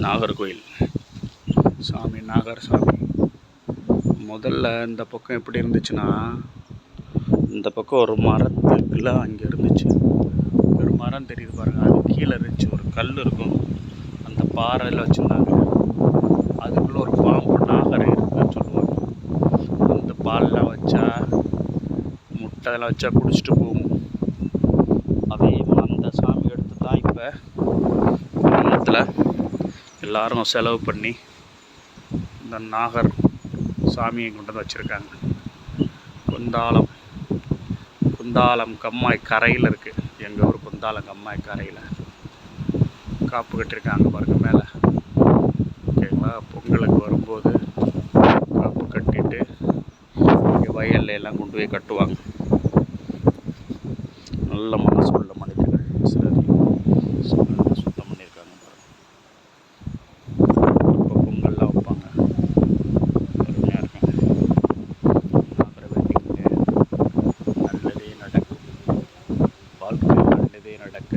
நாகர்கோயில் சாமி, நாகர் சாமி. முதல்ல இந்த பக்கம் எப்படி இருந்துச்சுன்னா, இந்த பக்கம் ஒரு மரத்துக்குள்ள அங்கே இருந்துச்சு. ஒரு மரம் தெரியுது பாருங்கள், அது கீழே இருந்துச்சு. ஒரு கல் இருக்கும், அந்த பாறையில் வச்சுருந்தாங்க. அதுக்குள்ளே ஒரு பாம்பு நாகர் இருக்குன்னு சொல்லுவாங்க. அந்த பால்லாம் வச்சா, முட்டை அதெல்லாம் வச்சா குடிச்சிட்டு போகும். அதே அந்த சாமி எடுத்து தான் இப்போ கிராமத்தில் எல்லாரும் செலவு பண்ணி இந்த நாகர் சாமியை கொண்டு வந்து வச்சுருக்காங்க. குந்தாலம் கம்மாய் கரையில் இருக்குது. எங்கள் ஊர் குந்தாலம் கம்மாய் கரையில் காப்பு கட்டியிருக்காங்க பாருங்கள் மேலே. ஓகேங்களா? பொங்கலுக்கு வரும்போது காப்பு கட்டிட்டு இங்கே வயல்ல எல்லாம் கொண்டு போய் கட்டுவாங்க. நல்ல மனசு உள்ள மனிதர்கள் சிலர் சுத்தம் பண்ணியிருக்காங்க பாருங்கள். இப்போ பொங்கல்லாம் வைப்பாங்க, அருமையாக இருக்கும். நாகரை வேண்டிக்கிட்டு நல்லதே நடக்கும், வாழ்க்கை நல்லதே நடக்க